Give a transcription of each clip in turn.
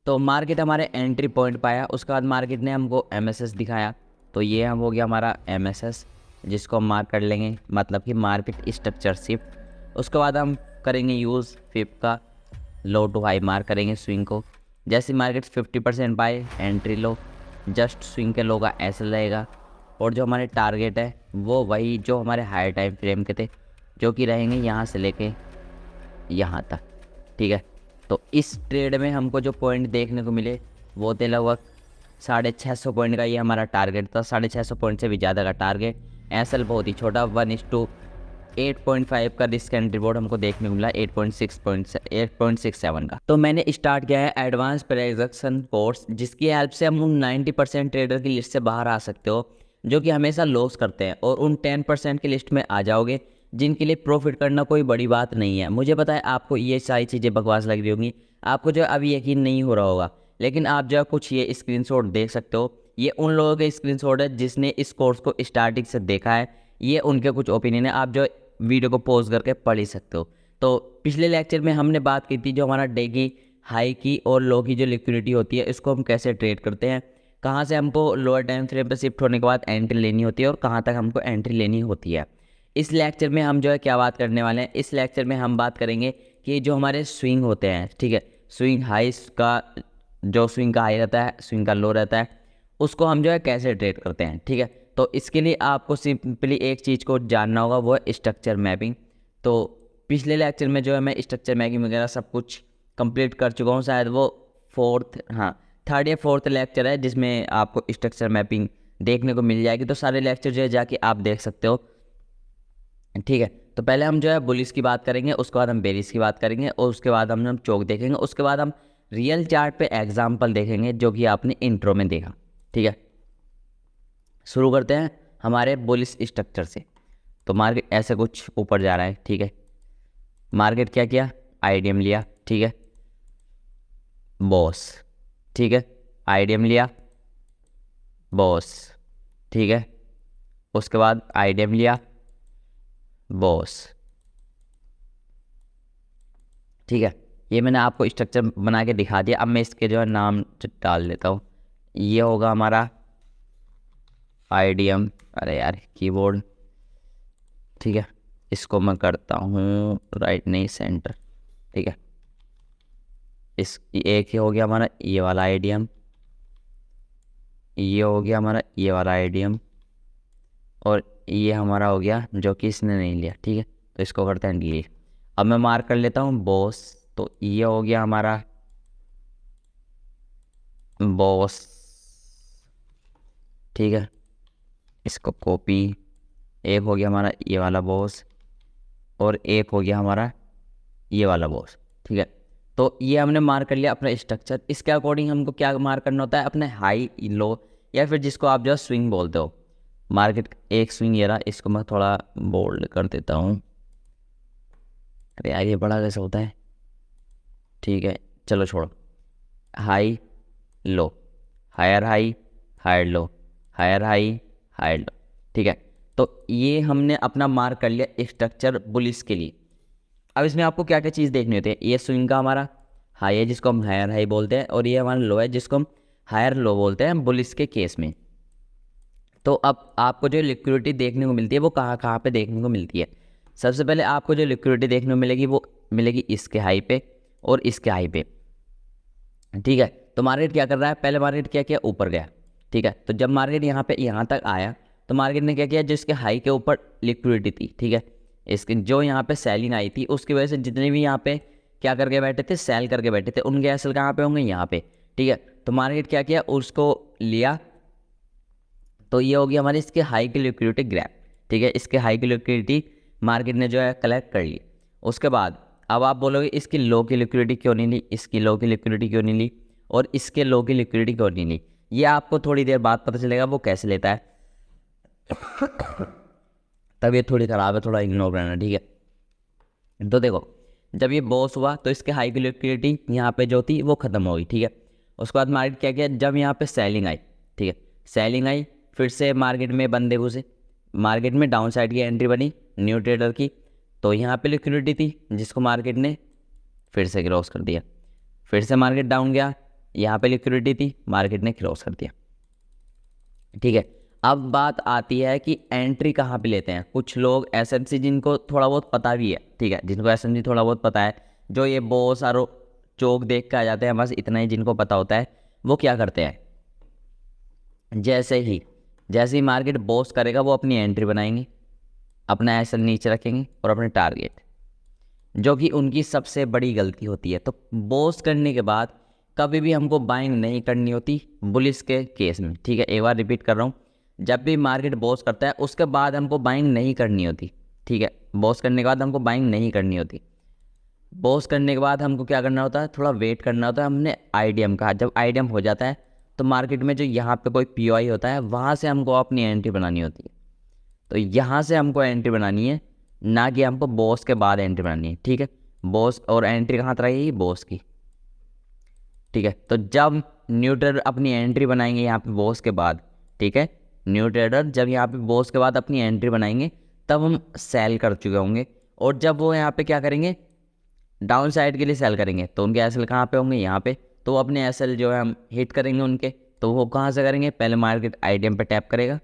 तो मार्केट हमारे entry point पाया, उसके बाद मार्केट ने हमको MSS दिखाया। तो ये हम हो गया हमारा MSS, जिसको हम मार्क कर लेंगे, मतलब कि मार्केट स्ट्रक्चर शिफ्ट। उसके बाद हम करेंगे यूज़ फिप का, लो टू हाई मार्क करेंगे स्विंग को। जैसे मार्केट 50% पाए, एंट्री लो, जस्ट स्विंग के लो का ऐसा रहेगा। और जो हमारे टारगेट है वो वही जो हमारे हाई टाइम फ्रेम के थे, जो कि रहेंगे यहाँ से लेके यहाँ तक, ठीक है। तो इस ट्रेड में हमको जो पॉइंट देखने को मिले वो थे लगभग 650 पॉइंट का, ये हमारा टारगेट था। 650 पॉइंट से भी ज़्यादा का टारगेट। एसएल बहुत ही छोटा, 1:8.5 का रिस्क एंट्री बोर्ड हमको देखने को मिला, 8.67 का। तो मैंने स्टार्ट किया है एडवांस प्रेडिक्शन कोर्स, जिसकी हेल्प से हम उन 90% ट्रेडर की लिस्ट से बाहर आ सकते हो जो कि हमेशा लॉस करते हैं, और उन 10% की लिस्ट में आ जाओगे जिनके लिए प्रॉफिट करना कोई बड़ी बात नहीं है। मुझे पता है आपको ये सारी चीज़ें बकवास लग रही होंगी, आपको जो अभी यकीन नहीं हो रहा होगा, लेकिन आप जो कुछ ये स्क्रीनशॉट देख सकते हो, ये उन लोगों के स्क्रीनशॉट है जिसने इस कोर्स को स्टार्टिंग से देखा है। ये उनके कुछ ओपिनियन है, आप जो वीडियो को पॉज करके पढ़ ही सकते हो। तो पिछले लेक्चर में हमने बात की थी जो हमारा डे की हाई की और लो की जो लिक्विडिटी होती है, इसको हम कैसे ट्रेड करते हैं, कहाँ से हमको लोअर टाइम फ्रेम पर शिफ्ट होने के बाद एंट्री लेनी होती है और कहाँ तक हमको एंट्री लेनी होती है। इस लेक्चर में हम जो है क्या बात करने वाले हैं, इस लेक्चर में हम बात करेंगे कि जो हमारे स्विंग होते हैं, ठीक है, स्विंग हाई का, जो स्विंग का हाई रहता है, स्विंग का लो रहता है, उसको हम जो है कैसे ट्रेड करते हैं, ठीक है। तो इसके लिए आपको सिंपली एक चीज़ को जानना होगा, वो है स्ट्रक्चर मैपिंग। तो पिछले लेक्चर में जो है मैं स्ट्रक्चर मैपिंग वगैरह सब कुछ कंप्लीट कर चुका हूँ, शायद वो थर्ड या फोर्थ लेक्चर है जिसमें आपको स्ट्रक्चर मैपिंग देखने को मिल जाएगी। तो सारे लेक्चर जो है जाके आप देख सकते हो, ठीक है। तो पहले हम जो है बुलिस की बात करेंगे, उसके बाद हम बेरिस की बात करेंगे, और उसके बाद हम चौक देखेंगे, उसके बाद हम रियल चार्ट पे एग्जाम्पल देखेंगे जो कि आपने इंट्रो में देखा, ठीक है। शुरू करते हैं हमारे बुलिस स्ट्रक्चर से। तो मार्केट ऐसे कुछ ऊपर जा रहा है, ठीक है। मार्केट क्या किया, आईडीएम लिया, ठीक है, बॉस, ठीक है, आईडीएम लिया, बॉस, ठीक है, उसके बाद आईडीएम लिया, बॉस, ठीक है। ये मैंने आपको स्ट्रक्चर बना के दिखा दिया। अब मैं इसके जो है नाम डाल देता हूँ। ये होगा हमारा आईडीएम, अरे यार कीबोर्ड, ठीक है, इसको मैं करता हूँ राइट नहीं सेंटर, ठीक है। इस एक ही हो गया हमारा ये वाला आईडीएम, ये हो गया हमारा ये वाला आईडीएम, और ये हमारा हो गया जो कि इसने नहीं लिया, ठीक है। तो इसको करते हैं डिलीट। अब मैं मार्क कर लेता हूँ बॉस। तो ये हो गया हमारा बॉस, ठीक है, इसको कॉपी। एक हो गया हमारा ये वाला बॉस, और एक हो गया हमारा ये वाला बॉस, ठीक है। तो ये हमने मार्क कर लिया अपना स्ट्रक्चर। इसके अकॉर्डिंग हमको क्या मार्क करना होता है, अपने हाई लो, या फिर जिसको आप जो स्विंग बोलते हो। मार्केट एक स्विंग ये रहा, इसको मैं थोड़ा बोल्ड कर देता हूँ। अरे यार ये बड़ा कैसे होता है, ठीक है, चलो छोड़ो। High low, higher high, higher low, higher high, higher low, ठीक है। तो ये हमने अपना मार्क कर लिया स्ट्रक्चर बुलिस के लिए। अब इसमें आपको क्या क्या चीज़ देखनी होती है। ये स्विंग का हमारा हाई है जिसको हम हायर हाई बोलते हैं, और ये हमारा लो है जिसको हम हायर लो बोलते हैं बुलिस के केस में। तो अब आपको जो लिक्विडिटी देखने को मिलती है वो कहाँ कहाँ पे देखने को मिलती है। सबसे पहले आपको जो लिक्विडिटी देखने को मिलेगी वो मिलेगी इसके हाई पे और इसके हाई पे, ठीक है। तो मार्केट क्या कर रहा है, पहले मार्केट क्या किया, ऊपर गया, ठीक है। तो जब मार्केट यहाँ पे यहाँ तक आया तो मार्केट ने क्या किया, जिसके हाई के ऊपर लिक्विडिटी थी, ठीक है, इसकी जो यहाँ पे सेलिंग आई थी उसकी वजह से जितने भी यहाँ पे क्या करके बैठे थे, सेल करके बैठे थे, उनके एसल कहाँ पे होंगे, यहाँ पे, ठीक है। तो मार्केट क्या किया, उसको लिया। तो ये होगी हमारी इसके हाई की लिक्विडिटी ग्रैप, ठीक है। इसके हाई की लिक्विडिटी मार्केट ने जो है कलेक्ट कर ली। उसके बाद अब आप बोलोगे इसकी लो की लिक्विडिटी क्यों नहीं ली, इसकी लो की लिक्विडिटी क्यों नहीं ली, और इसके लो की लिक्विडिटी क्यों नहीं ली। ये आपको थोड़ी देर बाद पता चलेगा वो कैसे लेता है। तब ये थोड़ी ख़राब है, थोड़ा इग्नोर करना, ठीक है। तो देखो जब ये बॉस हुआ तो इसके हाई की लिक्विडिटी यहाँ पे जो थी वो ख़त्म हो गई, ठीक है। उसके बाद मार्केट क्या किया, जब यहाँ पे सेलिंग आई, ठीक है, सेलिंग आई, फिर से मार्केट में बंदे घुसे, मार्केट में डाउन साइड की एंट्री बनी न्यू ट्रेडर की। तो यहाँ पे लिक्विडिटी थी जिसको मार्केट ने फिर से क्रॉस कर दिया, फिर से मार्केट डाउन गया, यहाँ पे लिक्विडिटी थी, मार्केट ने क्लोज कर दिया। ठीक है, अब बात आती है कि एंट्री कहाँ पे लेते हैं। कुछ लोग एसएमसी जिनको थोड़ा बहुत पता भी है, ठीक है, जिनको एसएमसी थोड़ा बहुत पता है, जो ये बहुत सारो चौक देख के आ जाते हैं, बस इतना ही जिनको पता होता है, वो क्या करते हैं, जैसे ही मार्केट बॉस करेगा वो अपनी एंट्री बनाएंगे, अपना एसएल नीचे रखेंगे और अपने टारगेट, जो कि उनकी सबसे बड़ी गलती होती है। तो बॉस करने के बाद कभी भी हमको बाइंग नहीं करनी होती बुलिस के केस में। ठीक है, एक बार रिपीट कर रहा हूँ, जब भी मार्केट बॉस करता है उसके बाद हमको बाइंग नहीं करनी होती। ठीक है, बॉस करने के बाद हमको बाइंग नहीं करनी होती। बॉस करने के बाद हमको क्या करना होता है, थोड़ा वेट करना होता है। हमने आईडीएम कहा, जब आईडीएम हो जाता है तो मार्केट में जो यहाँ पे कोई पीओआई होता है वहाँ से हमको अपनी एंट्री बनानी होती है। तो यहाँ से हमको एंट्री बनानी है, ना कि हमको बॉस के बाद एंट्री बनानी है। ठीक है, बॉस और एंट्री कहाँ तक रहेगी, बॉस की। ठीक है, तो जब न्यू ट्रेडर अपनी एंट्री बनाएंगे यहाँ पे बॉस के बाद, ठीक है, न्यू ट्रेडर जब यहाँ पे बॉस के बाद अपनी एंट्री बनाएंगे तब हम सेल कर चुके होंगे। और जब वो यहाँ पे क्या करेंगे, डाउन साइड के लिए सेल करेंगे, तो उनके एसएल कहाँ पे होंगे, यहाँ पे। तो वो अपने एसएल जो है हम हिट करेंगे उनके। तो वो कहाँ से करेंगे, पहले मार्केट आईडीएम पे टैप करेगा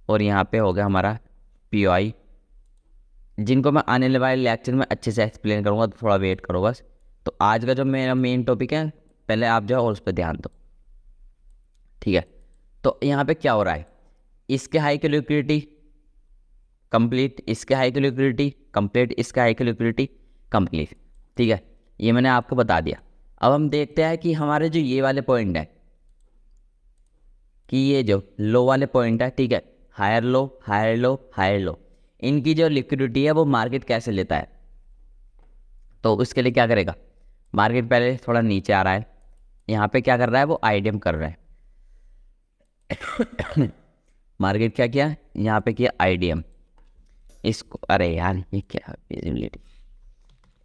और यहाँ पे होगा हमारा पीओआई, जिनको मैं आने वाले लेक्चर में अच्छे से एक्सप्लेन करूँगा, तो थोड़ा वेट करो बस। तो आज का जो मेरा मेन टॉपिक है, पहले आप जो है उस पर ध्यान दो। ठीक है, तो यहाँ पे क्या हो रहा है, इसके हाई की लिक्विडिटी कंप्लीट, इसके हाई की लिक्विडिटी कंप्लीट, इसके हाई की लिक्विडिटी कंप्लीट। ठीक है, ये मैंने आपको बता दिया। अब हम देखते हैं कि हमारे जो ये वाले पॉइंट है, कि ये जो लो वाले पॉइंट है, ठीक है, higher low higher low higher low, इनकी जो लिक्विडिटी है वो मार्केट कैसे लेता है। तो उसके लिए क्या करेगा, मार्केट पहले थोड़ा नीचे आ रहा है, यहाँ पे क्या कर रहा है, वो आईडीएम कर रहा है। मार्केट क्या किया, यहाँ पे किया आईडीएम, इसको, अरे यार ये क्या विजिबिलिटी,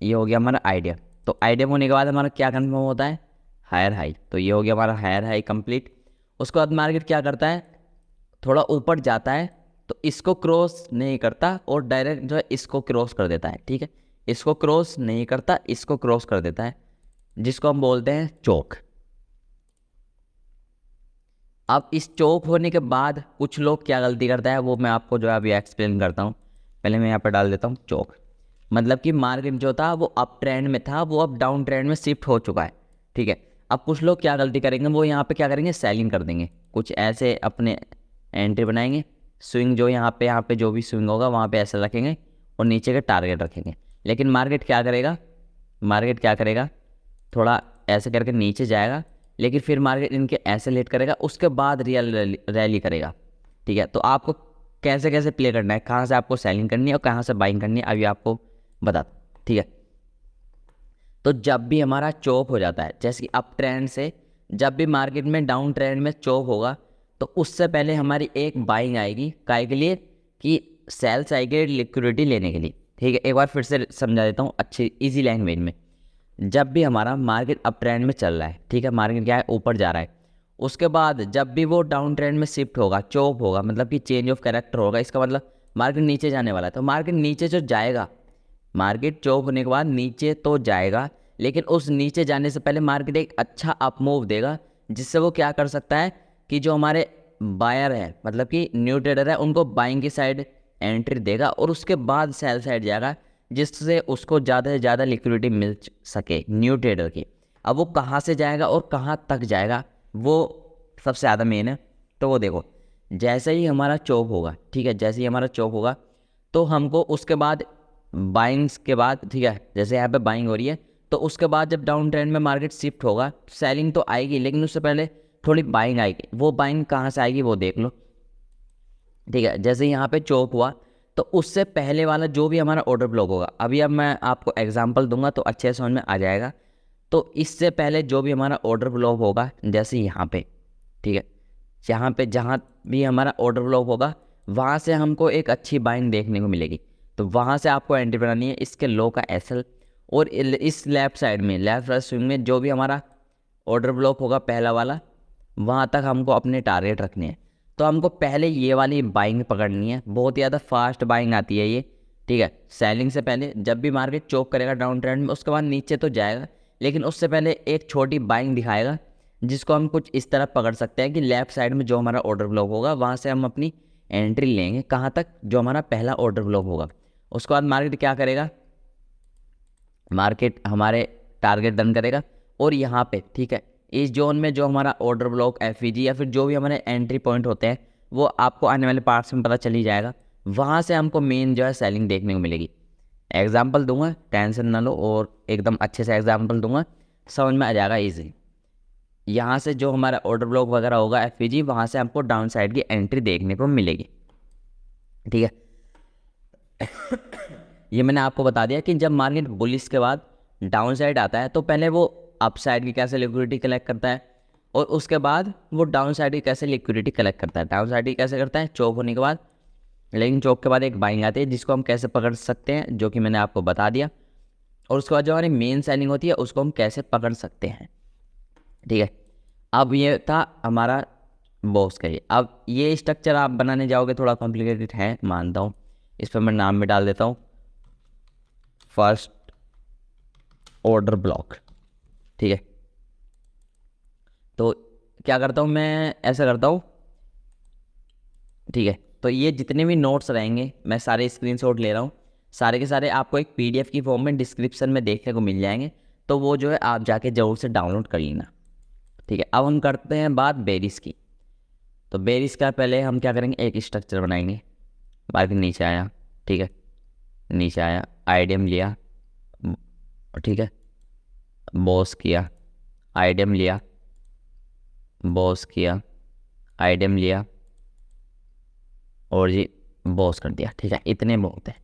ये हो गया हमारा आईडीएम। तो आईडीएम होने के बाद हमारा क्या कन्फर्म होता है, हायर हाई। तो ये हो गया हमारा हायर हाई कंप्लीट। उसके बाद मार्केट क्या करता है, थोड़ा ऊपर जाता है, तो इसको क्रॉस नहीं करता और डायरेक्ट जो है इसको क्रॉस कर देता है। ठीक है, इसको क्रॉस नहीं करता, इसको क्रॉस कर देता है, जिसको हम बोलते हैं चौक। अब इस चौक होने के बाद कुछ लोग क्या गलती करता है, वो मैं आपको जो है अभी एक्सप्लेन करता हूँ। पहले मैं यहाँ पर डाल देता हूँ चौक, मतलब कि मार्केट जो था वो अप ट्रेंड में था, वो अब डाउन ट्रेंड में शिफ्ट हो चुका है। ठीक है, अब कुछ लोग क्या गलती करेंगे, वो यहाँ पे क्या करेंगे, सेलिंग कर देंगे, कुछ ऐसे अपने एंट्री बनाएंगे, स्विंग जो यहाँ पे जो भी स्विंग होगा वहाँ पे ऐसे रखेंगे और नीचे के टारगेट रखेंगे। लेकिन मार्केट क्या करेगा, थोड़ा ऐसे करके नीचे जाएगा, लेकिन फिर मार्केट इनके ऐसे लेट करेगा, उसके बाद रियल रैली करेगा। ठीक है, तो आपको कैसे कैसे प्ले करना है, कहाँ से आपको सेलिंग करनी है और कहाँ से बाइंग करनी है, अभी आपको बता। ठीक है, तो जब भी हमारा चौक हो जाता है, जैसे कि अप ट्रेंड से जब भी मार्केट में डाउन ट्रेंड में चौक होगा, तो उससे पहले हमारी एक बाइंग आएगी, काय के लिए, कि सेल्स आएगी लिक्विडिटी लेने के लिए। ठीक है, एक बार फिर से समझा देता हूँ अच्छी इजी लैंग्वेज में। जब भी हमारा मार्केट अप ट्रेंड में चल रहा है, ठीक है, मार्केट क्या है, ऊपर जा रहा है, उसके बाद जब भी वो डाउन ट्रेंड में शिफ्ट होगा, चौक होगा, मतलब कि चेंज ऑफ कैरेक्टर होगा, इसका मतलब मार्केट नीचे जाने वाला है। तो मार्केट नीचे जो जाएगा, मार्केट चौक होने के बाद नीचे तो जाएगा, लेकिन उस नीचे जाने से पहले मार्केट एक अच्छा अप मूव देगा, जिससे वो क्या कर सकता है कि जो हमारे बायर है, मतलब कि न्यू ट्रेडर है, उनको बाइंग की साइड एंट्री देगा और उसके बाद सेल साइड जाएगा, जिससे उसको ज़्यादा से ज़्यादा लिक्विडिटी मिल सके न्यू ट्रेडर की। अब वो कहाँ से जाएगा और कहाँ तक जाएगा, वो सबसे ज़्यादा मेन है। तो वो देखो, जैसे ही हमारा चौक होगा, ठीक है, जैसे ही हमारा चौक होगा, तो हमको उसके बाद बाइंग्स के बाद, ठीक है, जैसे यहाँ पे बाइंग हो रही है, तो उसके बाद जब डाउन ट्रेंड में मार्केट शिफ्ट होगा, सेलिंग तो आएगी, लेकिन उससे पहले थोड़ी बाइंग आएगी। वो बाइंग कहाँ से आएगी वो देख लो। ठीक है, जैसे यहाँ पे चौक हुआ, तो उससे पहले वाला जो भी हमारा ऑर्डर ब्लॉक होगा, अभी अब मैं आपको एग्जांपल दूंगा तो अच्छे से समझ में आ जाएगा। तो इससे पहले जो भी हमारा ऑर्डर ब्लॉक होगा, जैसे यहाँ पे, ठीक है, यहाँ पे जहाँ भी हमारा ऑर्डर ब्लॉक होगा, वहाँ से हमको एक अच्छी बाइंग देखने को मिलेगी। तो वहाँ से आपको एंट्री बनानी है, इसके लो का एसएल, और इस लेफ्ट साइड में, लेफ्ट राइट स्विंग में जो भी हमारा ऑर्डर ब्लॉक होगा पहला वाला, वहाँ तक हमको अपने टारगेट रखने हैं। तो हमको पहले ये वाली बाइंग पकड़नी है, बहुत ज़्यादा फास्ट बाइंग आती है ये। ठीक है, सेलिंग से पहले जब भी मार्केट चोक करेगा डाउन ट्रेंड में, उसके बाद नीचे तो जाएगा, लेकिन उससे पहले एक छोटी बाइंग दिखाएगा, जिसको हम कुछ इस तरह पकड़ सकते हैं कि लेफ्ट साइड में जो हमारा ऑर्डर ब्लॉक होगा वहाँ से हम अपनी एंट्री लेंगे। कहाँ तक? जो हमारा पहला ऑर्डर ब्लॉक होगा। उसके बाद मार्केट क्या करेगा? मार्केट हमारे टारगेट डन करेगा और यहाँ पे ठीक है, इस जोन में जो हमारा ऑर्डर ब्लॉक, एफईजी या फिर जो भी हमारे एंट्री पॉइंट होते हैं वो आपको आने वाले पार्ट्स में पता चल ही जाएगा। वहाँ से हमको मेन जो है सेलिंग देखने को मिलेगी। एग्जाम्पल दूंगा, टेंशन ना लो, और एकदम अच्छे से एग्जाम्पल दूंगा, समझ में आ जाएगा ईजी। यहाँ से जो हमारा ऑर्डर ब्लॉक वगैरह होगा एफईजी, वहाँ से हमको डाउन साइड की एंट्री देखने को मिलेगी। ठीक है, ये मैंने आपको बता दिया कि जब मार्केट बुलिश के बाद डाउन साइड आता है तो पहले वो अप साइड की कैसे लिक्विडिटी कलेक्ट करता है और उसके बाद वो डाउन साइड की कैसे लिक्विडिटी कलेक्ट करता है। डाउन साइड की कैसे करता है? चौक होने के बाद, लेकिन चौक के बाद एक बाइंग आती है जिसको हम कैसे पकड़ सकते हैं, जो कि मैंने आपको बता दिया। और उसके बाद जो हमारी मेन सेलिंग होती है उसको हम कैसे पकड़ सकते हैं। ठीक है, अब ये था हमारा बॉक्स का। अब ये स्ट्रक्चर आप बनाने जाओगे थोड़ा कॉम्प्लिकेटेड है, मानता हूँ। इस पर मैं नाम भी डाल देता हूँ, फर्स्ट ऑर्डर ब्लॉक। ठीक है, तो क्या करता हूँ मैं, ऐसा करता हूँ। ठीक है, तो ये जितने भी नोट्स रहेंगे मैं सारे स्क्रीनशॉट ले रहा हूँ, सारे के सारे आपको एक पीडीएफ की फॉर्म में डिस्क्रिप्शन में देखने को मिल जाएंगे, तो वो जो है आप जाके ज़रूर से डाउनलोड कर लेना। ठीक है, अब हम करते हैं बात बेरिस की। तो बेरिस का पहले हम क्या करेंगे, एक स्ट्रक्चर बनाएंगे। मार्केट नीचे आया, ठीक है, नीचे आया, आईडीएम लिया, ठीक है, बॉस किया, आईडीएम लिया, बॉस किया, आईडीएम लिया और जी बॉस कर दिया। ठीक है, इतने बहुत हैं।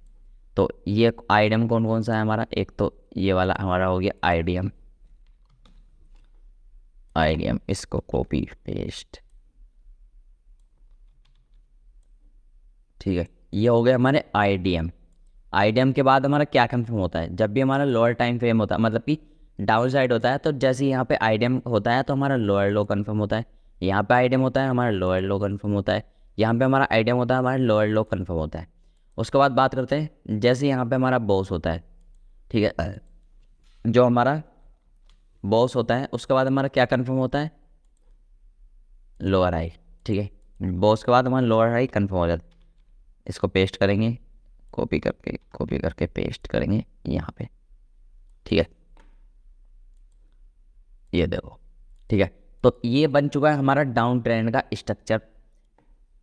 तो ये आईडीएम कौन कौन सा है हमारा? एक तो ये वाला हमारा हो गया आईडीएम, आईडीएम इसको कॉपी पेस्ट। ठीक है, ये हो गया हमारे आईडीएम। आईडीएम के बाद हमारा क्या कंफर्म होता है? जब भी हमारा लोअर टाइम फ्रेम होता है, मतलब कि डाउन साइड होता है, तो जैसे यहाँ पे आईडीएम होता है तो हमारा लोअर लो कंफर्म होता है। यहाँ पे आईडीएम होता है, हमारा लोअर लो कंफर्म होता है। यहाँ पे हमारा आईडीएम होता है, हमारा लोअर लो कंफर्म होता है। उसके बाद बात करते हैं, जैसे यहाँ पे हमारा बॉस होता है, ठीक है, जो हमारा बॉस होता है उसके बाद हमारा क्या कंफर्म होता है? Lower high. ठीक है, बॉस के बाद हमारा लोअर हाई कंफर्म हो जाता है। इसको पेस्ट करेंगे, कॉपी करके पेस्ट करेंगे यहाँ पे। ठीक है, ये देखो। ठीक है, तो ये बन चुका है हमारा डाउन ट्रेंड का स्ट्रक्चर।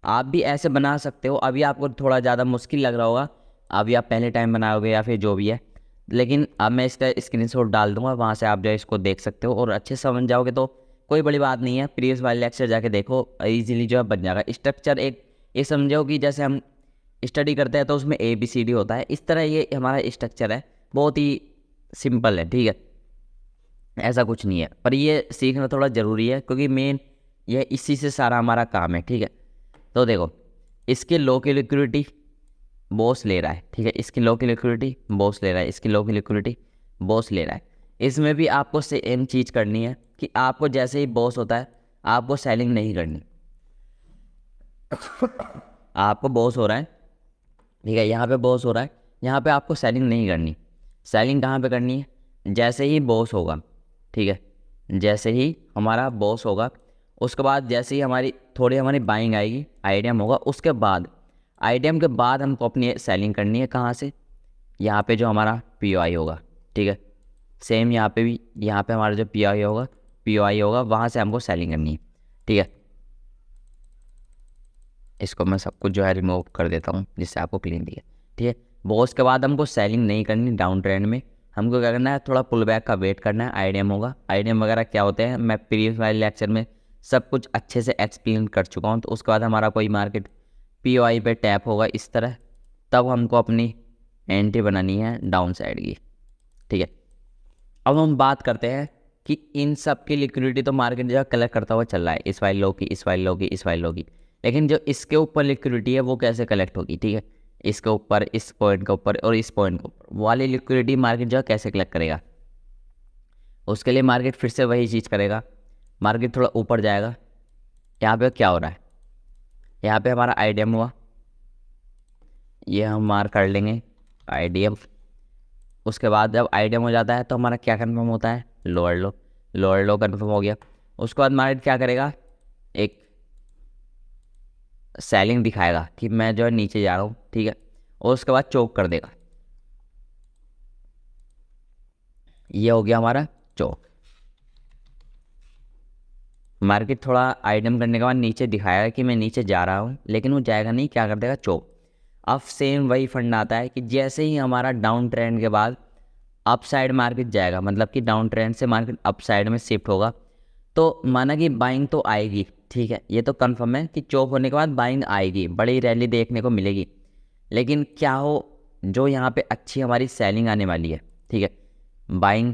आप भी ऐसे बना सकते हो। अभी आपको थोड़ा ज़्यादा मुश्किल लग रहा होगा, अभी आप पहले टाइम बनाओगे या फिर जो भी है, लेकिन अब मैं इसका स्क्रीनशॉट डाल दूंगा, वहाँ से आप जो है इसको देख सकते हो और अच्छे से समझ जाओगे तो कोई बड़ी बात नहीं है। प्रीवियस वाले लेक्चर जाके देखो, इजीली जो है बन जाएगा स्ट्रक्चर। एक ये समझो कि जैसे हम स्टडी करते हैं तो उसमें ABCD होता है, इस तरह ये हमारा स्ट्रक्चर है, बहुत ही सिंपल है। ठीक है, ऐसा कुछ नहीं है, पर ये सीखना थोड़ा ज़रूरी है क्योंकि मेन ये इसी से सारा हमारा काम है। ठीक है, तो देखो, इसके लो की लिक्विडिटी बॉस ले रहा है। ठीक है, इसकी लो की लिक्विडिटी बॉस ले रहा है, इसकी लो की लिक्विडिटी बॉस ले रहा है। इसमें भी आपको सेम चीज़ करनी है कि आपको जैसे ही बॉस होता है आपको सेलिंग नहीं करनी। आपको बॉस हो रहा है, ठीक है, यहाँ पे बॉस हो रहा है, यहाँ पे आपको सेलिंग नहीं करनी। सेलिंग कहाँ पे करनी है? जैसे ही बॉस होगा, ठीक है, जैसे ही हमारा बॉस होगा उसके बाद जैसे ही हमारी बाइंग आएगी, आईडीएम होगा, उसके बाद आईडीएम के बाद हमको अपनी सेलिंग करनी है। कहाँ से? यहाँ पे जो हमारा POI होगा, ठीक है, सेम यहाँ पे भी, यहाँ पे हमारा जो POI होगा वहाँ से हमको सेलिंग करनी है। ठीक है, इसको मैं सब कुछ जो है रिमूव कर देता हूँ जिससे आपको क्लीन दिखे। ठीक है, बॉस के बाद हमको सेलिंग नहीं करनी डाउन ट्रेंड में, हमको क्या करना है, थोड़ा पुल बैक का वेट करना है। आईडीएम होगा, आईडीएम वगैरह क्या होते हैं मैं प्रीवियस वाले लेक्चर में सब कुछ अच्छे से एक्सप्लेन कर चुका हूँ। तो उसके बाद हमारा कोई मार्केट POI पे टैप होगा इस तरह, तब हमको अपनी एंट्री बनानी है डाउन साइड की। ठीक है, अब हम बात करते हैं कि इन सब की लिक्विडिटी तो मार्केट जो है कलेक्ट करता हुआ चल रहा है, इस वाली लो की, इस वाली लो की, इस वाली लो की, लेकिन जो इसके ऊपर लिक्विडिटी है वो कैसे कलेक्ट होगी? ठीक है, इसके ऊपर, इस पॉइंट के ऊपर और इस पॉइंट के ऊपर वाली लिक्विडिटी मार्केट जो है कैसे कलेक्ट करेगा? उसके लिए मार्केट फिर से वही चीज़ करेगा, मार्केट थोड़ा ऊपर जाएगा। यहाँ पे क्या हो रहा है? यहाँ पे हमारा आईडीएम हुआ, ये हम मार्क कर लेंगे आईडीएम। उसके बाद जब आईडीएम हो जाता है तो हमारा क्या कन्फर्म होता है? लोअर लो। लोअर लो कन्फर्म हो गया। उसके बाद मार्केट क्या करेगा, एक सेलिंग दिखाएगा कि मैं जो है नीचे जा रहा हूँ, ठीक है, और उसके बाद चोक कर देगा। ये हो गया हमारा चोक। मार्केट थोड़ा आइटम करने के बाद नीचे दिखाएगा कि मैं नीचे जा रहा हूँ, लेकिन वो जाएगा नहीं, क्या कर देगा, चोक। अब सेम वही फंड आता है कि जैसे ही हमारा डाउन ट्रेंड के बाद अप साइड मार्केट जाएगा, मतलब कि डाउन ट्रेंड से मार्केट अप साइड में शिफ्ट होगा, तो माना कि बाइंग तो आएगी, ठीक है, ये तो कंफर्म है कि चोक होने के बाद बाइंग आएगी, बड़ी रैली देखने को मिलेगी। लेकिन क्या हो, जो यहाँ पे अच्छी हमारी सेलिंग आने वाली है, ठीक है, बाइंग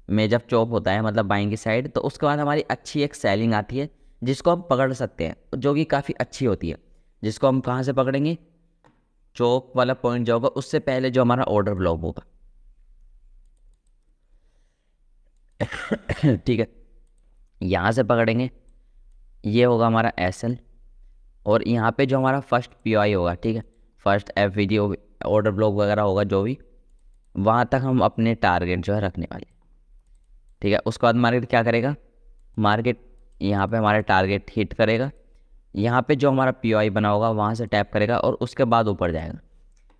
में जब चॉप होता है मतलब बाइंग की साइड, तो उसके बाद हमारी अच्छी एक सेलिंग आती है जिसको हम पकड़ सकते हैं, जो कि काफ़ी अच्छी होती है, जिसको हम कहाँ से पकड़ेंगे, चौक वाला पॉइंट जो होगा उससे पहले जो हमारा ऑर्डर ब्लॉक होगा। ठीक है, यहाँ से पकड़ेंगे, ये होगा हमारा एसएल, और यहाँ पे जो हमारा फर्स्ट पीओआई होगा, ठीक है, फर्स्ट एफवीडी ऑर्डर ब्लॉक वगैरह होगा जो भी, वहाँ तक हम अपने टारगेट जो है रखने वाले, ठीक है। उसके बाद मार्केट क्या करेगा, मार्केट यहाँ पे हमारा टारगेट हिट करेगा, यहाँ पे जो हमारा पीओआई बना होगा वहाँ से टैप करेगा और उसके बाद ऊपर जाएगा,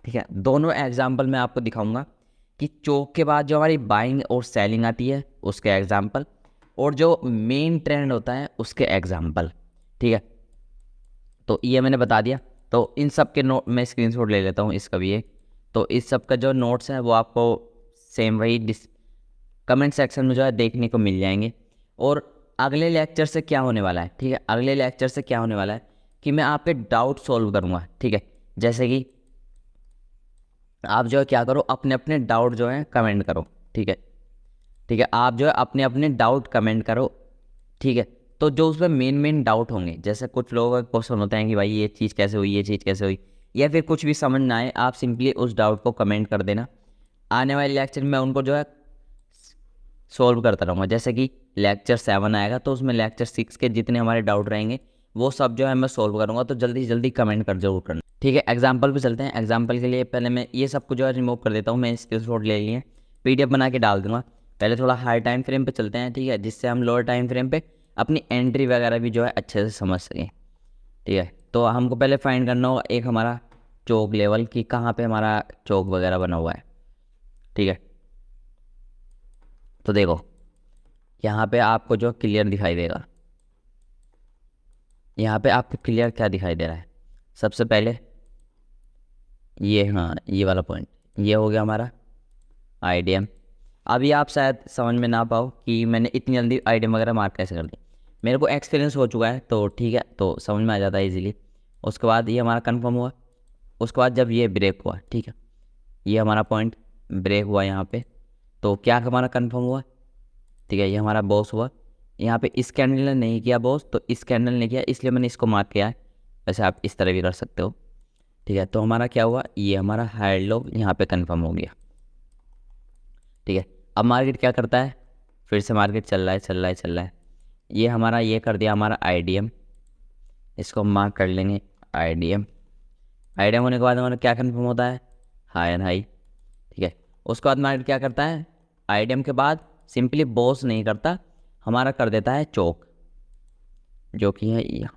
ठीक है। दोनों एग्जांपल मैं आपको दिखाऊंगा कि चोक के बाद जो हमारी बाइंग और सेलिंग आती है उसके एग्जांपल, और जो मेन ट्रेंड होता है उसके एग्जांपल, ठीक है। तो ये मैंने बता दिया। तो इन सब के नोट मैं स्क्रीनशॉट ले लेता हूँ इसका भी एक, तो इस सब का जो नोट्स है वो आपको सेम वही कमेंट सेक्शन में जो है देखने को मिल जाएंगे। और अगले लेक्चर से क्या होने वाला है, ठीक है, अगले लेक्चर से क्या होने वाला है कि मैं आपके डाउट सॉल्व करूँगा, ठीक है। जैसे कि आप जो है क्या करो, अपने अपने डाउट जो है कमेंट करो, ठीक है, ठीक है, आप जो है अपने अपने डाउट कमेंट करो, ठीक है। तो जो उसमें मेन मेन डाउट होंगे, जैसे कुछ लोगों का क्वेश्चन होता है कि भाई ये चीज़ कैसे हुई, ये चीज़ कैसे हुई, या फिर कुछ भी समझ ना आए, आप सिंपली उस डाउट को कमेंट कर देना। आने वाले लेक्चर में उनको जो है सॉल्व करता रहूँगा। जैसे कि लेक्चर 7 आएगा तो उसमें लेक्चर 6 के जितने हमारे डाउट रहेंगे वो सब जो है मैं सॉल्व करूँगा, तो जल्दी से जल्दी कमेंट कर जरूर करना, ठीक है। एग्जाम्पल पे चलते हैं। एग्जाम्पल के लिए पहले मैं ये सब कुछ जो है रिमूव कर देता हूँ, मैं स्क्रीनशॉट ले लिए, पीडीएफ बना के डाल दूँगा। पहले थोड़ा हाई टाइम फ्रेम पे चलते हैं, ठीक है, जिससे हम लोअर टाइम फ्रेम पे अपनी एंट्री वगैरह भी जो है अच्छे से समझ सकें, ठीक है। तो हमको पहले फाइंड करना होगा एक हमारा चौक लेवल कि कहाँ पे हमारा चौक वगैरह बना हुआ है, ठीक है। तो देखो यहाँ पे आपको जो क्लियर दिखाई देगा, यहाँ पे आपको क्लियर क्या दिखाई दे रहा है, सबसे पहले ये, हाँ ये वाला पॉइंट, ये हो गया हमारा आईडीएम। अभी आप शायद समझ में ना पाओ कि मैंने इतनी जल्दी आईडीएम वगैरह मार्क कैसे कर दी, मेरे को एक्सपीरियंस हो चुका है, तो ठीक है, तो समझ में आ जाता है इजीली। उसके बाद ये हमारा कंफर्म हुआ, उसके बाद जब ये ब्रेक हुआ, ठीक है, ये हमारा पॉइंट ब्रेक हुआ यहाँ पे, तो क्या हमारा कंफर्म हुआ, ठीक है, ये हमारा बॉस हुआ। यहाँ पे इस कैंडल ने नहीं किया बॉस, तो इस कैंडल ने किया, इसलिए मैंने इसको मार्क किया है। वैसे आप इस तरह भी कर सकते हो, ठीक है। तो हमारा क्या हुआ, ये हमारा हाई लो यहाँ पे कंफर्म हो गया, ठीक है। अब मार्केट क्या करता है, फिर से मार्केट चल रहा है चल रहा है चल रहा है, ये हमारा ये कर दिया हमारा आईडीएम, इसको हम मार्क कर लेंगे आईडीएम। आईडीएम होने के बाद हमारा क्या कंफर्म होता है, हाई एंड हाई, ठीक है। उसके बाद मार्केट क्या करता है, आईडीएम के बाद सिंपली बॉस नहीं करता, हमारा कर देता है चौक, जो कि है यहाँ,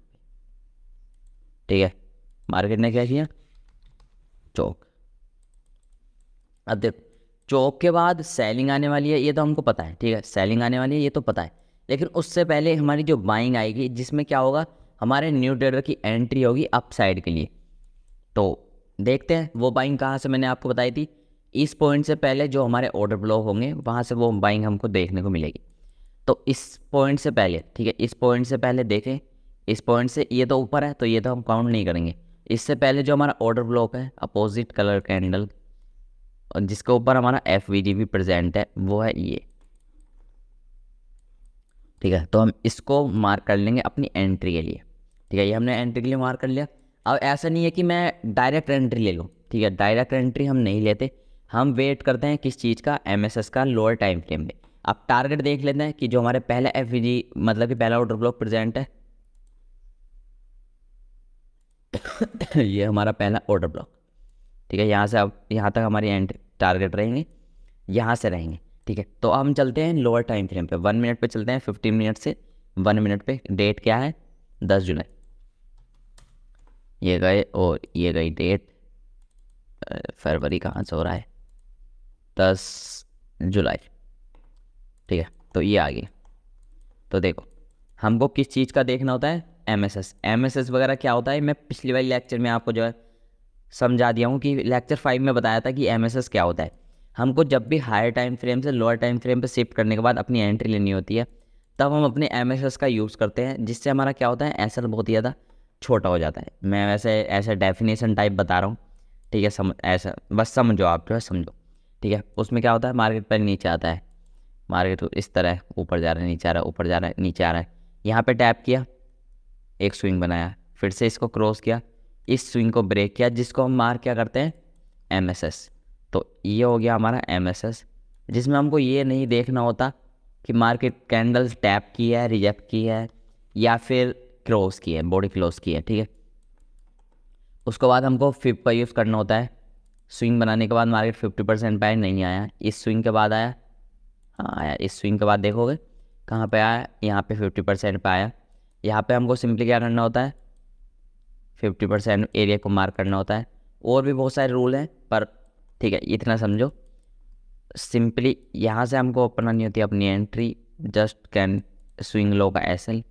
ठीक है। मार्केट ने क्या किया, चौक। अब देखो चौक के बाद सेलिंग आने वाली है, ये तो हमको पता है, ठीक है, सेलिंग आने वाली है ये तो पता है, लेकिन उससे पहले हमारी जो बाइंग आएगी जिसमें क्या होगा, हमारे न्यू ट्रेडर की एंट्री होगी अप साइड के लिए। तो देखते हैं वो बाइंग कहाँ से, मैंने आपको बताई थी, इस पॉइंट से पहले जो हमारे ऑर्डर ब्लॉक होंगे वहाँ से वो बाइंग हमको देखने को मिलेगी। तो इस पॉइंट से पहले, ठीक है, इस पॉइंट से पहले देखें, इस पॉइंट से ये तो ऊपर है तो ये तो हम काउंट नहीं करेंगे। इससे पहले जो हमारा ऑर्डर ब्लॉक है अपोजिट कलर कैंडल, और जिसके ऊपर हमारा एफवीजी भी प्रेजेंट है, वो है ये, ठीक है। तो हम इसको मार्क कर लेंगे अपनी एंट्री के लिए, ठीक है, ये हमने एंट्री के लिए मार्क कर लिया। अब ऐसा नहीं है कि मैं डायरेक्ट एंट्री ले लूँ, ठीक है, डायरेक्ट एंट्री हम नहीं लेते, हम वेट करते हैं किस चीज़ का, एमएसएस का लोअर टाइम फ्रेम में। अब टारगेट देख लेते हैं कि जो हमारे पहला एफवीजी मतलब कि पहला ऑर्डर ब्लॉक प्रेजेंट है, ये हमारा पहला ऑर्डर ब्लॉक, ठीक है। यहाँ से अब यहाँ तक हमारी एंट्री टारगेट रहेंगे, यहाँ से रहेंगे, ठीक है। तो अब हम चलते हैं लोअर टाइम फ्रेम पे, 1 मिनट पे चलते हैं, 15 मिनट से 1 मिनट पे। डेट क्या है? 10 जुलाई। ये गए और ये गई डेट। फरवरी कहाँ से हो रहा है? 10 जुलाई। ठीक है, तो ये आ गई। तो देखो, हमको किस चीज़ का देखना होता है? एमएसएस। एमएसएस वगैरह क्या होता है, मैं पिछली वाली लेक्चर में आपको जो है समझा दिया हूँ कि लेक्चर 5 में बताया था कि एमएसएस क्या होता है। हमको जब भी हायर टाइम फ्रेम से लोअर टाइम फ्रेम पे शिफ्ट करने के बाद अपनी एंट्री लेनी होती है, तब हम अपने एमएसएस का यूज़ करते हैं, जिससे हमारा क्या होता है, एसएल बहुत ही ज़्यादा छोटा हो जाता है। मैं वैसे ऐसे डेफिनेशन टाइप बता रहा हूँ, ठीक है, समझ ऐसा बस समझो, आप जो है समझो। ठीक है, उसमें क्या होता है, मार्केट पर नीचे आता है, मार्केट इस तरह ऊपर जा रहा है, नीचे आ रहा है, ऊपर जा रहा है, नीचे आ रहा है। यहाँ पे टैप किया, एक स्विंग बनाया, फिर से इसको क्रॉस किया, इस स्विंग को ब्रेक किया, जिसको हम मार्क क्या करते हैं? एमएसएस। तो ये हो गया हमारा एमएसएस, जिसमें हमको ये नहीं देखना होता कि मार्केट कैंडल टैप की है, रिजेक्ट की है, या फिर क्रॉस की है, बॉडी क्लोज की है। ठीक है, उसके बाद हमको फिप का यूज़ करना होता है। स्विंग बनाने के बाद मार्केट 50% पे आया, नहीं आया, इस स्विंग के बाद आया, हाँ आया, इस स्विंग के बाद देखोगे कहाँ पे आया, यहाँ पे 50% पे आया। यहाँ पे हमको सिंपली क्या करना होता है, 50% एरिया को मार्क करना होता है। और भी बहुत सारे रूल हैं, पर ठीक है, इतना समझो। सिंपली यहाँ से हमको ओपन करनी होती है अपनी entry, just can swing low का एसएल,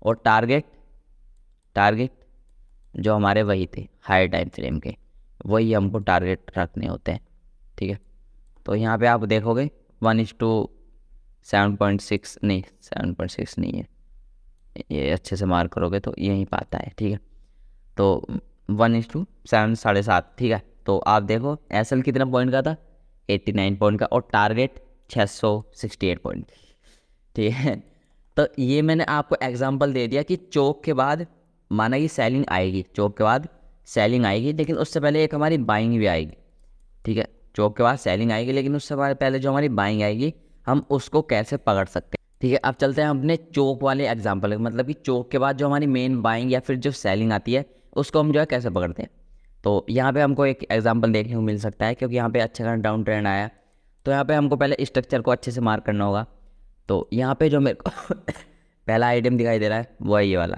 और टारगेट, टारगेट जो हमारे वही थे हाई टाइम फ्रेम के, वही हमको टारगेट रखने होते हैं। ठीक है, तो यहाँ पे आप देखोगे 1:7.6, नहीं 7.6 नहीं है, ये अच्छे से मार्क करोगे तो यहीं पाता है। ठीक है, तो 1:7, 7.5। ठीक है, तो आप देखो एसएल कितना पॉइंट का था? 89 पॉइंट का, और टारगेट 668 पॉइंट। ठीक है, तो ये मैंने आपको एग्जांपल दे दिया कि चौक के बाद माना कि सेलिंग आएगी, चौक के बाद सेलिंग आएगी, लेकिन उससे पहले एक हमारी बाइंग भी आएगी। ठीक है, चौक के बाद सेलिंग आएगी, लेकिन उससे पहले जो हमारी बाइंग आएगी, हम उसको कैसे पकड़ सकते हैं? ठीक है, अब चलते हैं अपने चौक वाले एग्जाम्पल, मतलब कि चौक के बाद जो हमारी मेन बाइंग या फिर जो सेलिंग आती है, उसको हम जो है कैसे पकड़ते हैं। तो यहाँ पे हमको एक एग्जांपल देखने को मिल सकता है, क्योंकि यहाँ पे अच्छा खासा डाउन ट्रेंड आया। तो यहाँ पे हमको पहले स्ट्रक्चर को अच्छे से मार्क करना होगा। तो यहाँ पे जो मेरे को पहला आइडियम दिखाई दे रहा है वो है ये वाला,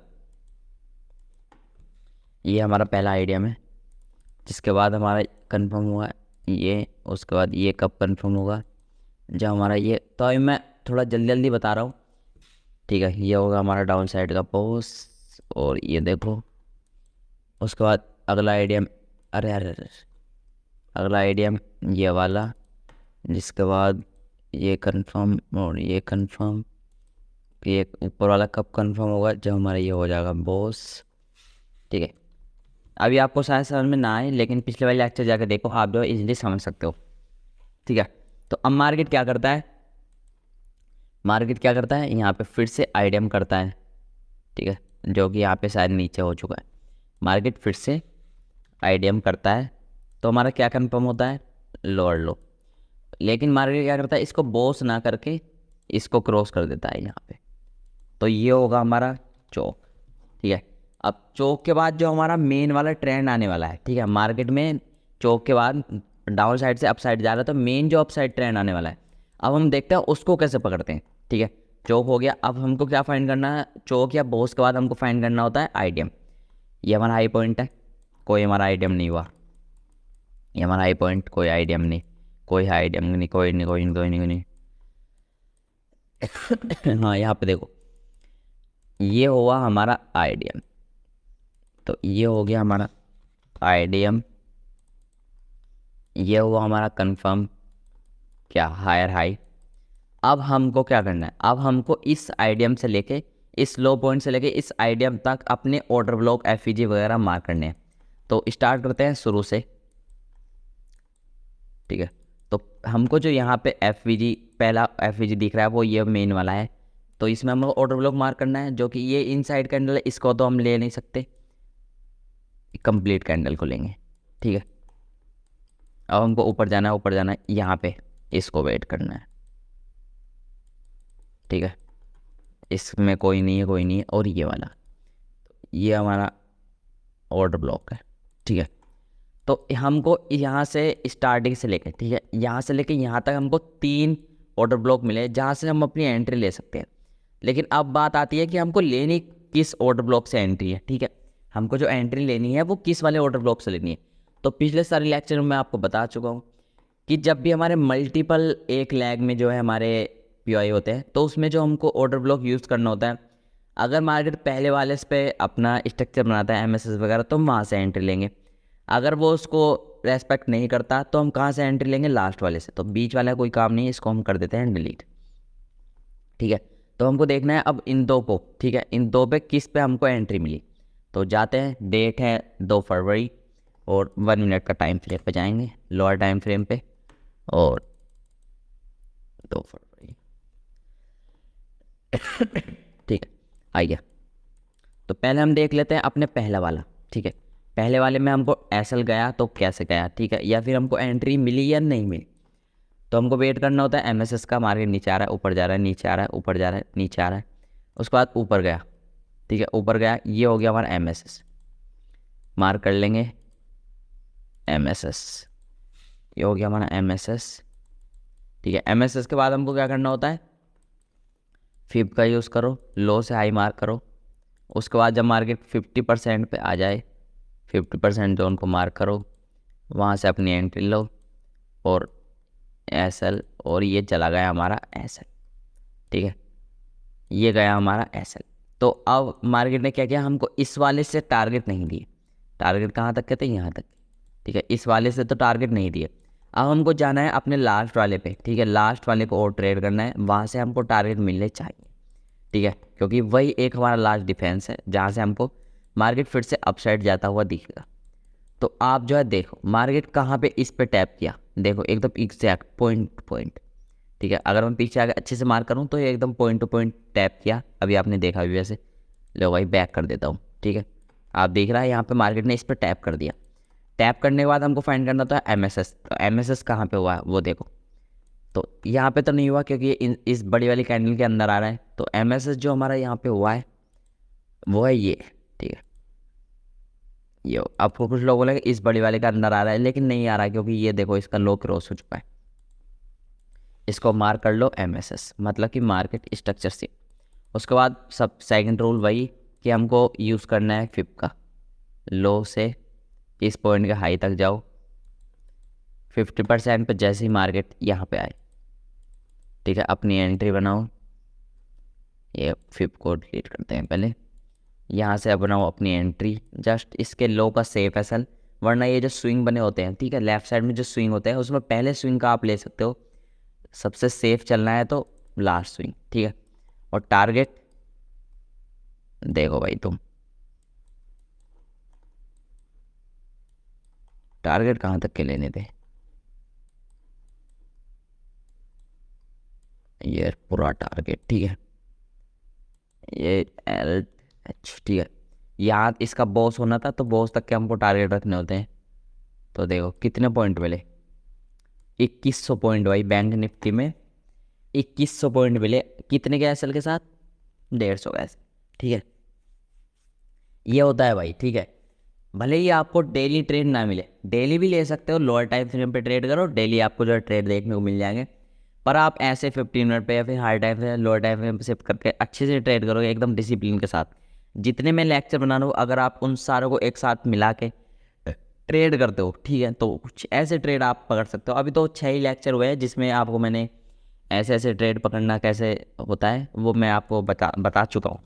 ये हमारा पहला आइडियम है। जिसके बाद हमारा कंफर्म हुआ ये, उसके बाद ये कब कंफर्म होगा, जब हमारा ये, तो अभी मैं थोड़ा जल्दी जल्दी बता रहा हूँ। ठीक है, ये होगा हमारा डाउन साइड का पोस, और ये देखो, उसके बाद अगला आइडियम, अरे अरे अरे, अगला आइडियम ये वाला, जिसके बाद ये कंफर्म और ये कंफर्म। ये ऊपर वाला कब कंफर्म होगा, जब हमारा ये हो जाएगा बॉस। ठीक है, अभी आपको शायद समझ में ना आए, लेकिन पिछले वाले लेक्चर जाकर देखो, आप जो इजीली समझ सकते हो। ठीक है, तो अब मार्केट क्या करता है, मार्केट क्या करता है, यहाँ पे फिर से आइडियम करता है। ठीक है, जो कि यहाँ पे शायद नीचे हो चुका है। मार्केट फिर से आइडियम करता है, तो हमारा क्या कंफर्म होता है, लोअर लो। लेकिन मार्केट क्या करता है, इसको बॉस ना करके इसको क्रॉस कर देता है यहाँ पे। तो ये होगा हमारा चौक। ठीक है, अब चौक के बाद जो हमारा मेन वाला ट्रेंड आने वाला है, ठीक है, मार्केट में चौक के बाद डाउन साइड से अप साइड जा रहा है, तो मेन जो अप साइड ट्रेंड आने वाला है, अब हम देखते हैं उसको कैसे पकड़ते हैं। ठीक है, चौक हो गया, अब हमको क्या फाइंड करना है, चौक या बॉस के बाद हमको फाइंड करना होता है आइडियम। ये हमारा हाई पॉइंट है, कोई हमारा आइडियम नहीं हुआ, ये हमारा हाई पॉइंट, कोई आइडियम नहीं, कोई आइडियम नहीं, कोई नहीं, कोई नहीं, कोई नहीं, कोई नहीं। हाँ, यहाँ पे देखो, ये हुआ हमारा आइडियम, तो ये हो गया हमारा आइडियम, ये हुआ हमारा कंफर्म, क्या हायर हाई। अब हमको क्या करना है, अब हमको इस आइडियम से लेके, इस लो पॉइंट से लेके इस आइडियम तक अपने ऑर्डर ब्लॉक एफईजी वगैरह मार्क करने हैं। तो स्टार्ट करते हैं शुरू से। ठीक है, तो हमको जो यहाँ पे एफईजी, पहला एफईजी दिख रहा है वो ये मेन वाला है, तो इसमें हमको ऑर्डर ब्लॉक मार्क करना है, जो कि ये इनसाइड कैंडल है, इसको तो हम ले नहीं सकते, कंप्लीट कैंडल को लेंगे। ठीक है, अब हमको ऊपर जाना है, ऊपर जाना है, यहाँ पे इसको वेट करना है। ठीक है, इसमें कोई नहीं है, कोई नहीं है, और ये वाला, ये हमारा ऑर्डर ब्लॉक है। ठीक है, तो हमको यहाँ से स्टार्टिंग से लेकर, ठीक है, यहाँ से लेकर यहाँ तक हमको 3 ऑर्डर ब्लॉक मिले, जहाँ से हम अपनी एंट्री ले सकते हैं। लेकिन अब बात आती है कि हमको लेनी किस ऑर्डर ब्लॉक से एंट्री है, ठीक है। हमको जो एंट्री लेनी है वो किस वाले ऑर्डर ब्लॉक से लेनी है। तो पिछले सारे लेक्चर में मैं आपको बता चुका हूँ कि जब भी हमारे मल्टीपल एक लैग में जो है हमारे पीओआई होते हैं, तो उसमें जो हमको ऑर्डर ब्लॉक यूज़ करना होता है, अगर मार्केट पहले वाले पे अपना स्ट्रक्चर बनाता है एमएसएस वगैरह, तो हम वहाँ से एंट्री लेंगे। अगर वो उसको रेस्पेक्ट नहीं करता तो हम कहाँ से एंट्री लेंगे, लास्ट वाले से। तो बीच वाला कोई काम नहीं है, इसको हम कर देते हैं डिलीट, ठीक है। तो हमको देखना है अब इन दो को, ठीक है, इन दो पे किस पे हमको एंट्री मिली। तो जाते हैं, डेट है 2 फरवरी और 1 मिनट का टाइम फ्रेम पे जाएंगे, लोअर टाइम फ्रेम पे, और 2 फरवरी ठीक है, आ गया। तो पहले हम देख लेते हैं अपने पहला वाला, ठीक है। पहले वाले में हमको एसएल गया तो कैसे गया, ठीक है, या फिर हमको एंट्री मिली या नहीं मिली। तो हमको वेट करना होता है एमएसएस का, मार्केट नीचे आ रहा है, ऊपर जा रहा है, नीचे आ रहा है, ऊपर जा रहा है, नीचे आ रहा है, उसके बाद ऊपर गया, ठीक है, ऊपर गया, ये हो गया हमारा एमएसएस। मार्क कर लेंगे एमएसएस, ये हो गया हमारा एमएसएस, ठीक है। एमएसएस के बाद हमको क्या करना होता है, फिब का यूज़ करो, लो से हाई मार्क करो। उसके बाद जब मार्केट 50% पे आ जाए, 50% जोन को मार्क करो, वहाँ से अपनी एंट्री लो और एसएल, और ये चला गया हमारा एसएल, ठीक है, ये गया हमारा एसएल। तो अब मार्केट ने क्या किया, हमको इस वाले से टारगेट नहीं दिए। टारगेट कहाँ तक कहते हैं, यहाँ तक, ठीक है। इस वाले से तो टारगेट नहीं दिए। अब हमको जाना है अपने लास्ट वाले पे, ठीक है, लास्ट वाले को और ट्रेड करना है, वहाँ से हमको टारगेट मिलने चाहिए, ठीक है, क्योंकि वही एक हमारा लास्ट डिफेंस है जहाँ से हमको मार्केट फिर से अपसाइड जाता हुआ दिखेगा। तो आप जो है देखो मार्केट कहाँ पे इस पे टैप किया, देखो एकदम एग्जैक्ट पॉइंट टू पॉइंट, ठीक है। अगर मैं पीछे आगे अच्छे से मार्क करूँ तो ये एकदम पॉइंट टू पॉइंट टैप किया, अभी आपने देखा भी वैसे। लो भाई बैक कर देता हूँ, ठीक है। आप देख रहा है यहाँ पे मार्केट ने इस पर टैप कर दिया। टैप करने के बाद हमको फाइंड करना था एमएसएस। तो एमएसएस कहाँ पे हुआ है वो देखो। तो यहाँ पे तो नहीं हुआ क्योंकि ये इस बड़ी वाली कैंडल के अंदर आ रहा है। तो एमएसएस जो हमारा यहाँ पे हुआ है वो है ये, ठीक है, ये। आपको कुछ लोग बोलेंगे इस बड़ी वाले का अंदर आ रहा है, लेकिन नहीं आ रहा है क्योंकि ये देखो इसका लो क्रॉस हो चुका है। इसको मार्क कर लो एमएसएस, मतलब कि मार्केट स्ट्रक्चर से। उसके बाद सब सेकंड रूल वही कि हमको यूज़ करना है फिब का, लो से इस पॉइंट के हाई तक जाओ, 50% पे जैसे ही मार्केट यहाँ पे आए, ठीक है, अपनी एंट्री बनाओ। ये फिब को डिलीट करते हैं पहले, यहाँ से बनाओ अपनी एंट्री जस्ट इसके लो का सेफ एसल, वरना ये जो स्विंग बने होते हैं, ठीक है, लेफ्ट साइड में जो स्विंग होते हैं उसमें पहले स्विंग का आप ले सकते हो। सबसे सेफ चलना है तो लास्ट स्विंग, ठीक है। और टारगेट देखो भाई तुम, टारगेट कहाँ तक के लेने थे, ये पूरा टारगेट, ठीक है, ये एल एच, ठीक है। यहाँ इसका बॉस होना था तो बॉस तक के हमको टारगेट रखने होते हैं। तो देखो कितने पॉइंट मिले, 2100 पॉइंट भाई, बैंक निफ्टी में 2100 पॉइंट मिले। कितने के एसएल के साथ, 150 का एसएल, ठीक है। ये होता है भाई, ठीक है। भले ही आपको डेली ट्रेड ना मिले, डेली भी ले सकते हो, लोअर टाइम फ्रेम पे ट्रेड करो, डेली आपको जो है ट्रेड देखने को मिल जाएंगे। पर आप ऐसे 15 मिनट पे या फिर high time frame lower time frame पे शिफ्ट करके अच्छे से ट्रेड करोगे एकदम डिसिप्लिन के साथ। जितने मैं लेक्चर बना रहा हूँ अगर आप उन सारों को एक साथ मिला के ट्रेड करते हो, ठीक है, तो कुछ ऐसे ट्रेड आप पकड़ सकते हो। अभी तो 6 ही लेक्चर हुए हैं जिसमें आपको मैंने ऐसे ऐसे ट्रेड पकड़ना कैसे होता है वो मैं आपको बता चुका हूँ,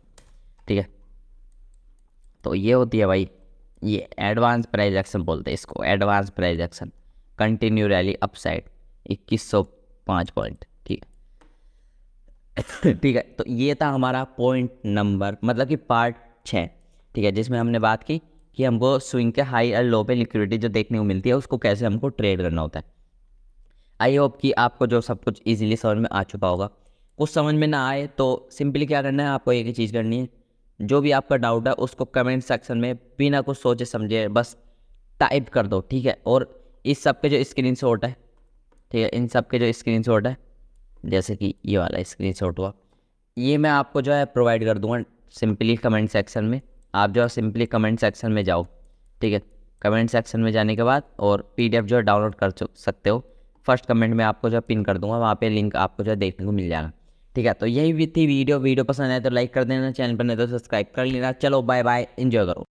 ठीक है। तो ये होती है भाई, ये एडवांस प्राइस एक्शन बोलते हैं इसको, advance price action, continue rally upside 2105 point, ठीक है। ठीक है, तो ये था हमारा पॉइंट नंबर मतलब कि पार्ट 6, ठीक है, जिसमें हमने बात की कि हमको स्विंग के हाई और लो पे लिक्विडिटी जो देखने को मिलती है उसको कैसे हमको ट्रेड करना होता है। आई होप कि आपको जो सब कुछ इजीली समझ में आ चुका होगा। कुछ समझ में ना आए तो सिंपली क्या करना है, आपको एक ही चीज़ करनी है, जो भी आपका डाउट है उसको कमेंट सेक्शन में बिना कुछ सोचे समझे बस टाइप कर दो, ठीक है। और इस सब के जो स्क्रीनशॉट है, ठीक है, इन सब के जो स्क्रीनशॉट है, जैसे कि ये वाला स्क्रीनशॉट हुआ, ये मैं आपको जो है प्रोवाइड कर दूंगा सिंपली कमेंट सेक्शन में। आप जो है सिंपली कमेंट सेक्शन में जाओ, ठीक है, कमेंट सेक्शन में जाने के बाद और PDF जो है डाउनलोड कर सकते हो। फर्स्ट कमेंट में आपको जो है पिन कर दूंगा, वहाँ पे लिंक आपको जो है देखने को मिल जाएगा, ठीक है, तो यही थी वीडियो पसंद आए तो लाइक कर देना, चैनल पर नहीं तो सब्सक्राइब कर लेना। चलो बाय बाय, एंजॉय करो।